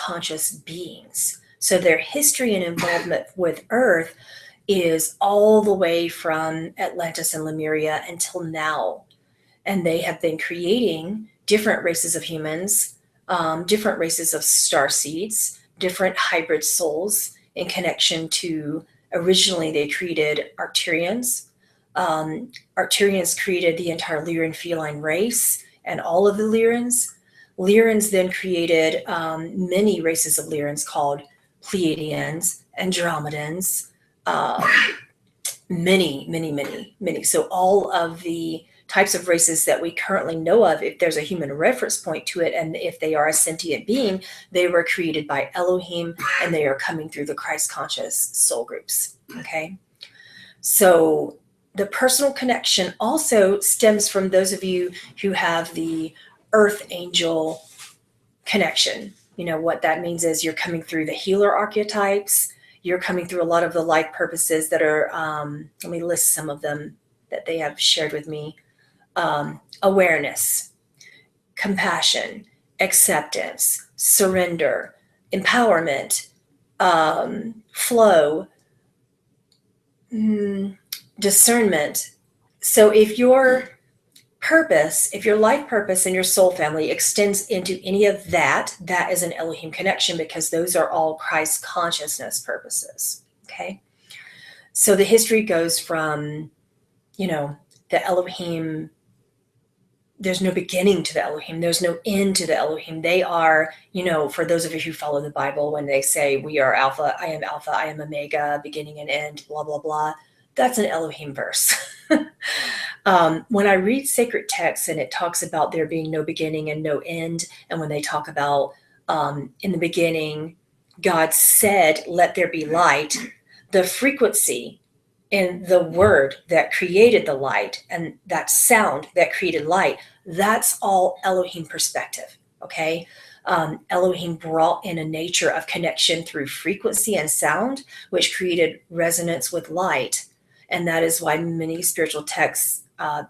conscious beings. So their history and involvement with Earth is all the way from Atlantis and Lemuria until now. And they have been creating different races of humans, different races of starseeds, different hybrid souls in connection to, originally they created Arcturians. Arcturians created the entire Lyran feline race and all of the Lyrans. Lyrans then created many races of Lyrans called Pleiadians, Andromedans, many. So all of the types of races that we currently know of, if there's a human reference point to it, and if they are a sentient being, they were created by Elohim, and they are coming through the Christ conscious soul groups. Okay, so the personal connection also stems from those of you who have the earth angel connection. You know what that means is you're coming through the healer archetypes. You're coming through a lot of the life purposes that are, let me list some of them that they have shared with me. Awareness, compassion, acceptance, surrender, empowerment, flow, discernment. So if your purpose, if your life purpose and your soul family extends into any of that, that is an Elohim connection, because those are all Christ consciousness purposes. Okay. So the history goes from, you know, the Elohim, there's no beginning to the Elohim. There's no end to the Elohim. They are, you know, for those of you who follow the Bible, when they say we are Alpha, I am Omega, beginning and end, blah, blah, blah. That's an Elohim verse. When I read sacred texts and it talks about there being no beginning and no end, and when they talk about in the beginning, God said, let there be light, the frequency in the word that created the light and that sound that created light, that's all Elohim perspective, okay? Elohim brought in a nature of connection through frequency and sound, which created resonance with light. And that is why many spiritual texts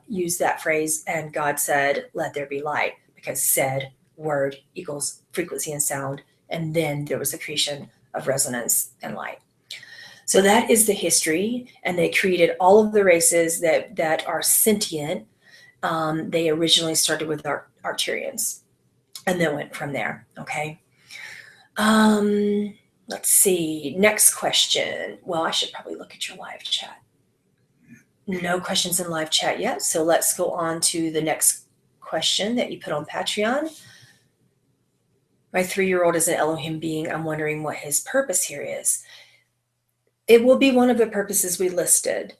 use that phrase, and God said, let there be light, because said word equals frequency and sound. And then there was a creation of resonance and light. So that is the history, and they created all of the races that are sentient. They originally started with Arcturians, and then went from there. Okay. Let's see. Next question. Well, I should probably look at your live chat. No questions in live chat yet, so let's go on to the next question that you put on Patreon. My 3-year-old is an Elohim being. I'm wondering what his purpose here is. It will be one of the purposes we listed.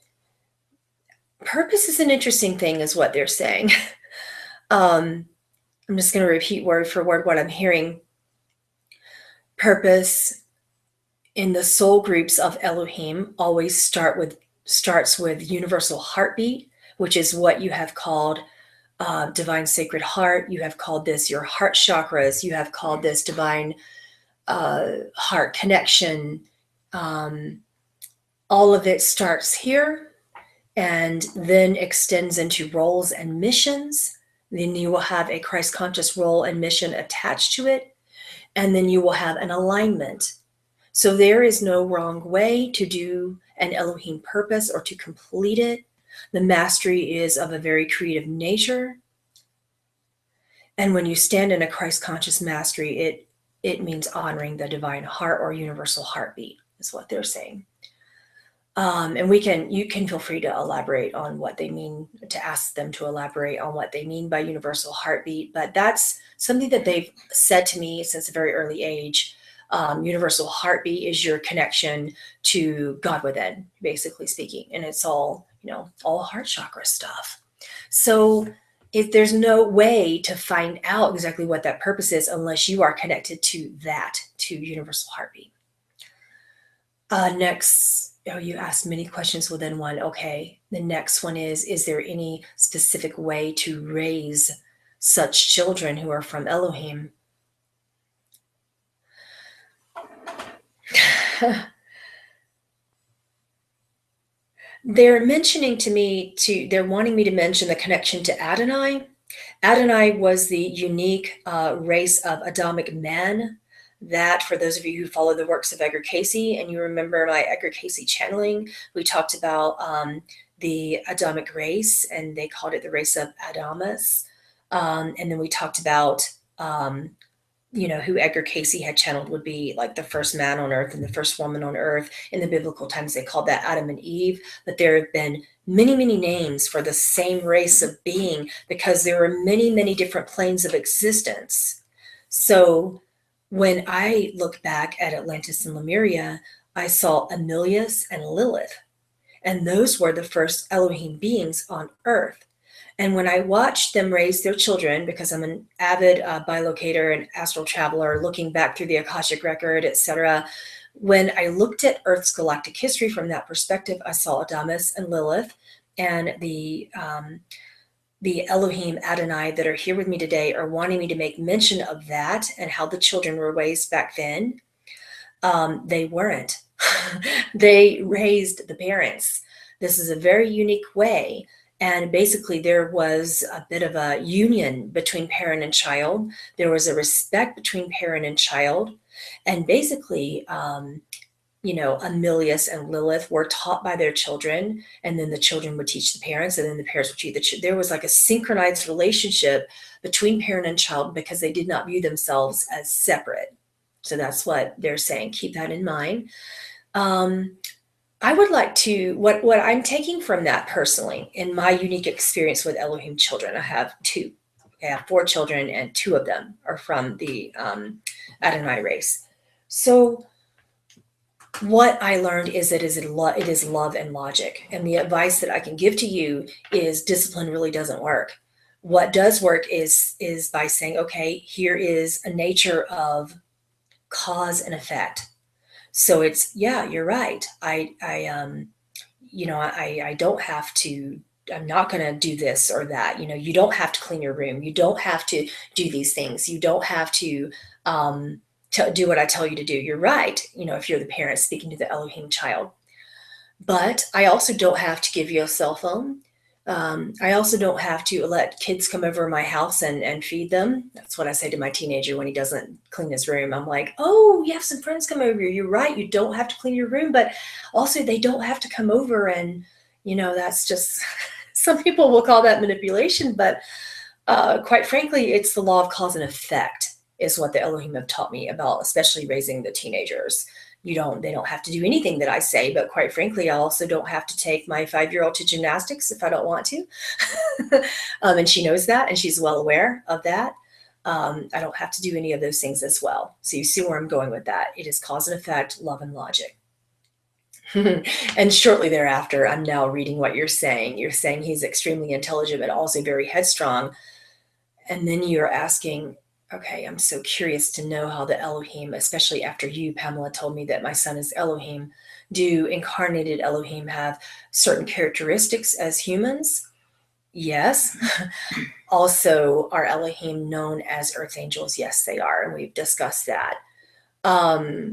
Purpose is an interesting thing, is what they're saying. I'm just going to repeat word for word what I'm hearing. Purpose in the soul groups of Elohim always starts with universal heartbeat, which is what you have called divine sacred heart. You have called this your heart chakras. You have called this divine heart connection. All of it starts here and then extends into roles and missions. Then you will have a Christ conscious role and mission attached to it. And then you will have an alignment. So there is no wrong way to do an Elohim purpose or to complete it. The mastery is of a very creative nature. And when you stand in a Christ conscious mastery, it means honoring the divine heart or universal heartbeat, is what they're saying. And you can feel free to elaborate on what they mean, to ask them to elaborate on what they mean by universal heartbeat. But that's something that they've said to me since a very early age. Universal heartbeat is your connection to God within, basically speaking. And it's all, all heart chakra stuff. So if there's no way to find out exactly what that purpose is unless you are connected to that, to universal heartbeat. Next, you asked many questions within one. Okay, the next one is there any specific way to raise such children who are from Elohim? They're mentioning to me, they're wanting me to mention the connection to Adonai. Adonai was the unique race of Adamic man that, for those of you who follow the works of Edgar Cayce, and you remember my Edgar Cayce channeling, we talked about the Adamic race, and they called it the race of Adamus. And then we talked about, who Edgar Cayce had channeled would be like the first man on earth and the first woman on earth. In the biblical times, they called that Adam and Eve. But there have been many, many names for the same race of being, because there are many, many different planes of existence. So when I look back at Atlantis and Lemuria, I saw Amelius and Lilith, and those were the first Elohim beings on earth. And when I watched them raise their children, because I'm an avid bilocator and astral traveler, looking back through the Akashic record, etc., when I looked at Earth's galactic history from that perspective, I saw Adamus and Lilith, and the Elohim Adonai that are here with me today are wanting me to make mention of that and how the children were raised back then. They weren't. They raised the parents. This is a very unique way. And basically, there was a bit of a union between parent and child. There was a respect between parent and child. And basically, Amelius and Lilith were taught by their children, and then the children would teach the parents, and then the parents would teach the children. There was like a synchronized relationship between parent and child, because they did not view themselves as separate. So that's what they're saying. Keep that in mind. I would like to, what I'm taking from that personally, in my unique experience with Elohim children, I have two. I have 4 children, and 2 of them are from the Adonai race. So what I learned is that it is love and logic. And the advice that I can give to you is discipline really doesn't work. What does work is by saying, okay, here is a nature of cause and effect. So it's, yeah, you're right. I don't have to, I'm not going to do this or that. You don't have to clean your room. You don't have to do these things. You don't have to do what I tell you to do. You're right. If you're the parent speaking to the Elohim child. But I also don't have to give you a cell phone. I also don't have to let kids come over my house and feed them. That's what I say to my teenager when he doesn't clean his room. I'm like, oh, you have some friends come over. You're right. You don't have to clean your room, but also they don't have to come over. And, that's just, some people will call that manipulation, but quite frankly, it's the law of cause and effect is what the Elohim have taught me about, especially raising the teenagers. They don't have to do anything that I say, but quite frankly, I also don't have to take my 5-year-old to gymnastics if I don't want to. And she knows that, and she's well aware of that. I don't have to do any of those things as well. So you see where I'm going with that. It is cause and effect, love and logic. And shortly thereafter, I'm now reading what you're saying. You're saying he's extremely intelligent, but also very headstrong. And then you're asking, okay, I'm so curious to know how the Elohim, especially after you, Pamela, told me that my son is Elohim, do incarnated Elohim have certain characteristics as humans? Yes. Also, are Elohim known as earth angels? Yes, they are. And we've discussed that. I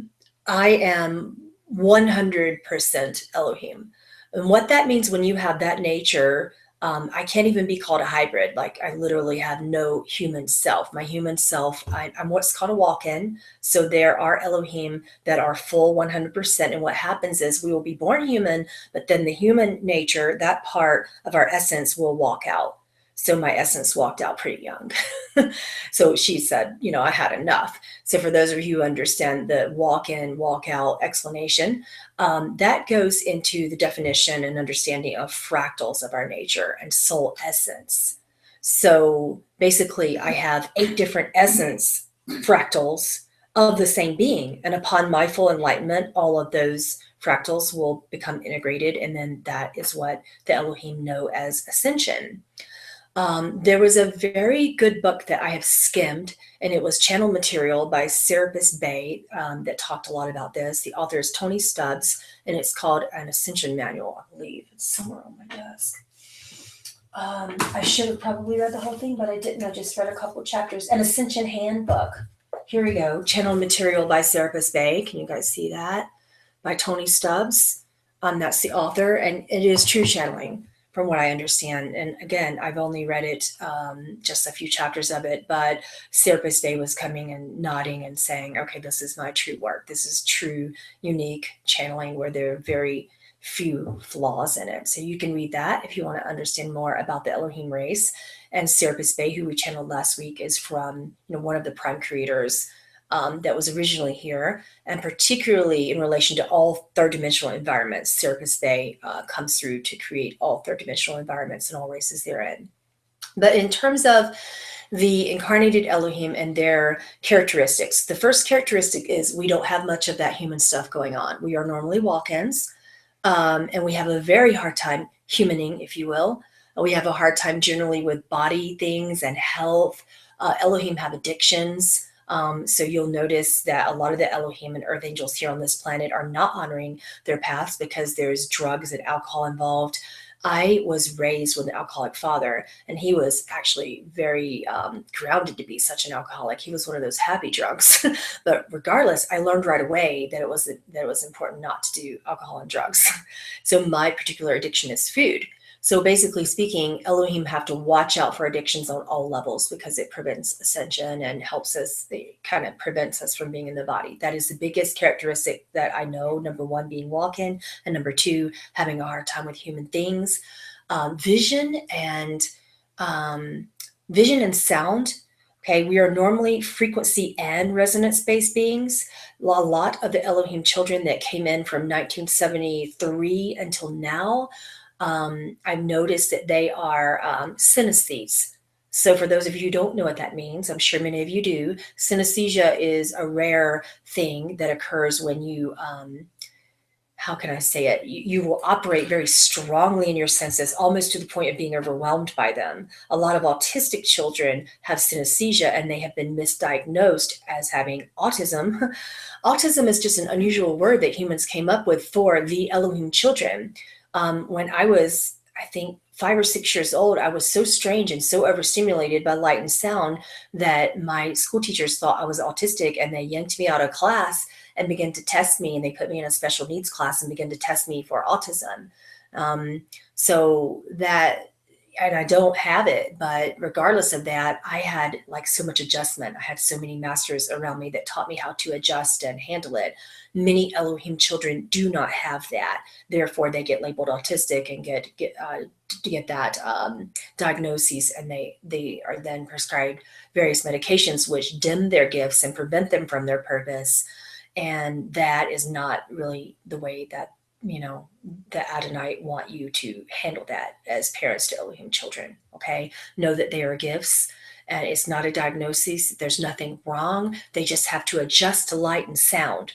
am 100% Elohim. And what that means when you have that nature, I can't even be called a hybrid. Like I literally have no human self. My human self, I'm what's called a walk-in. So there are Elohim that are full 100%. And what happens is we will be born human, but then the human nature, that part of our essence will walk out. So my essence walked out pretty young. So she said, I had enough. So for those of you who understand the walk in, walk out explanation, that goes into the definition and understanding of fractals of our nature and soul essence. So basically I have 8 different essence fractals of the same being. And upon my full enlightenment, all of those fractals will become integrated. And then that is what the Elohim know as ascension. There was a very good book that I have skimmed, and it was channel material by Serapis Bey that talked a lot about this. The author is Tony Stubbs, and it's called An Ascension Manual, I believe. It's somewhere on my desk. I should have probably read the whole thing, but I didn't. I just read a couple of chapters. An Ascension Handbook. Here we go. Channel material by Serapis Bey. Can you guys see that? By Tony Stubbs. That's the author, and it is true channeling. from what I understand. And again, I've only read it, just a few chapters of it, but Serapis Day was coming and nodding and saying, okay, this is my true work. This is true, unique channeling where there are very few flaws in it. So you can read that if you want to understand more about the Elohim race. And Serapis Bey, who we channeled last week, is from one of the prime creators that was originally here, and particularly in relation to all third dimensional environments. Serapis Bey comes through to create all third dimensional environments and all races therein. But in terms of the incarnated Elohim and their characteristics, the first characteristic is we don't have much of that human stuff going on. We are normally walk-ins, and we have a very hard time humaning, if you will. We have a hard time generally with body things and health. Elohim have addictions. So you'll notice that a lot of the Elohim and earth angels here on this planet are not honoring their paths because there's drugs and alcohol involved. I was raised with an alcoholic father, and he was actually very grounded to be such an alcoholic. He was one of those happy drunks. But regardless, I learned right away that it was important not to do alcohol and drugs. So my particular addiction is food. So basically speaking, Elohim have to watch out for addictions on all levels because it prevents ascension and helps us, it kind of prevents us from being in the body. That is the biggest characteristic that I know. Number one, being walk-in, and number two, having a hard time with human things. Vision and sound. Okay, we are normally frequency and resonance-based beings. A lot of the Elohim children that came in from 1973 until now, I've noticed that they are synesthetes. So for those of you who don't know what that means, I'm sure many of you do, synesthesia is a rare thing that occurs when you, how can I say it? You will operate very strongly in your senses, almost to the point of being overwhelmed by them. A lot of autistic children have synesthesia, and they have been misdiagnosed as having autism. Autism is just an unusual word that humans came up with for the Elohim children. When I was, I think, 5 or 6 years old, I was so strange and so overstimulated by light and sound that my school teachers thought I was autistic, and they yanked me out of class and began to test me, and they put me in a special needs class and began to test me for autism. So that, and I don't have it, but regardless of that, I had like so much adjustment. I had so many masters around me that taught me how to adjust and handle it. Many Elohim children do not have that. Therefore, they get labeled autistic and get that diagnosis, and they are then prescribed various medications which dim their gifts and prevent them from their purpose. And that is not really the way that the Adonai want you to handle that as parents to Elohim children. Okay, know that they are gifts, and it's not a diagnosis. There's nothing wrong. They just have to adjust to light and sound.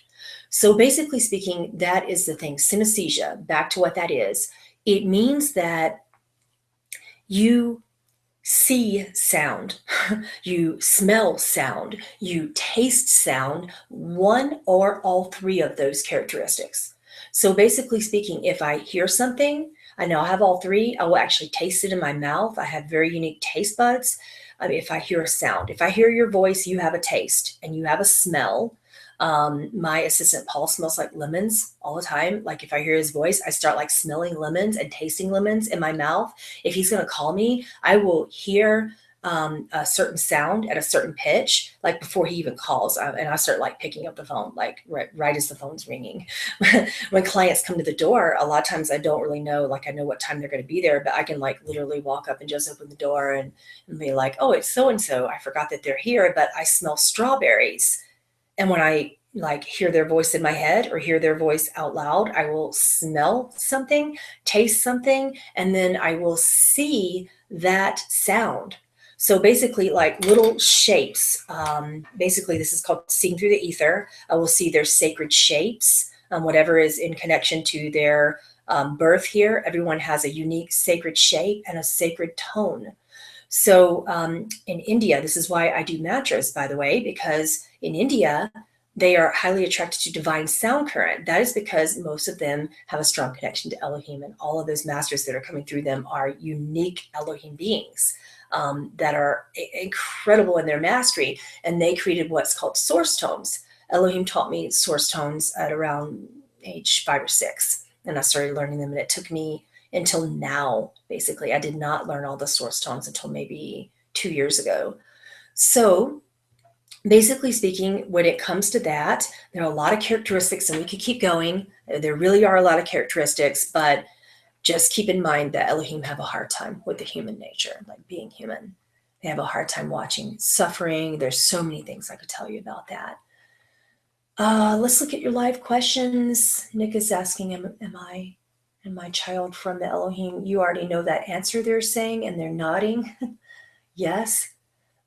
So basically speaking, that is the thing. Synesthesia, back to what that is. It means that you see sound, you smell sound, you taste sound, one or all three of those characteristics. So basically speaking, if I hear something, I know I have all three. I will actually taste it in my mouth. I have very unique taste buds. If I hear a sound, if I hear your voice, you have a taste and you have a smell. My assistant Paul smells like lemons all the time. Like if I hear his voice, I start like smelling lemons and tasting lemons in my mouth. If he's going to call me, I will hear a certain sound at a certain pitch, like before he even calls, and I start like picking up the phone, like right as the phone's ringing. When clients come to the door, a lot of times I don't really know, like I know what time they're going to be there, but I can like literally walk up and just open the door and be like, oh, it's so-and-so. I forgot that they're here, but I smell strawberries. And when I like hear their voice in my head or hear their voice out loud, I will smell something, taste something, and then I will see that sound. So basically like little shapes, basically this is called seeing through the ether. I will see their sacred shapes, whatever is in connection to their birth here. Everyone has a unique sacred shape and a sacred tone. So in India, this is why I do mantras, by the way, because in India, they are highly attracted to divine sound current. That is because most of them have a strong connection to Elohim, and all of those masters that are coming through them are unique Elohim beings that are incredible in their mastery. And they created what's called source tones. Elohim taught me source tones at around age 5 or 6. And I started learning them, and it took me until now, basically. I did not learn all the source tongues until maybe 2 years ago. So basically speaking, when it comes to that, there are a lot of characteristics, and we could keep going. There really are a lot of characteristics, but just keep in mind that Elohim have a hard time with the human nature, like being human. They have a hard time watching suffering. There's so many things I could tell you about that. Let's look at your live questions. Nick is asking, am I and my child from the Elohim? You already know that answer, they're saying, and they're nodding. Yes.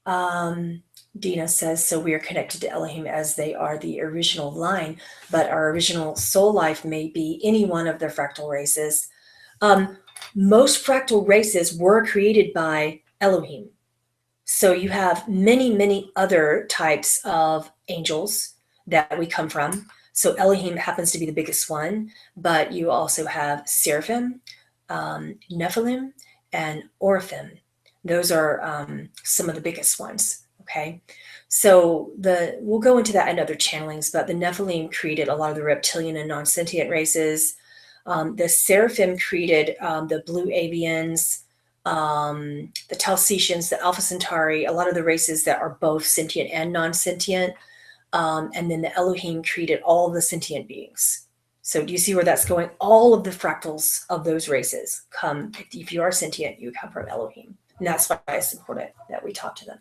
Dina says, so we are connected to Elohim as they are the original line, but our original soul life may be any one of the fractal races. Most fractal races were created by Elohim. So you have many, many other types of angels that we come from. So Elohim happens to be the biggest one, but you also have Seraphim, Nephilim, and Orphim. Those are some of the biggest ones, okay? So we'll go into that in other channelings, but the Nephilim created a lot of the reptilian and non-sentient races. The Seraphim created the Blue Avians, the Talcetians, the Alpha Centauri, a lot of the races that are both sentient and non-sentient. And then the Elohim created all the sentient beings. So do you see where that's going? All of the fractals of those races come, if you are sentient, you come from Elohim. And that's why it's important that we talk to them.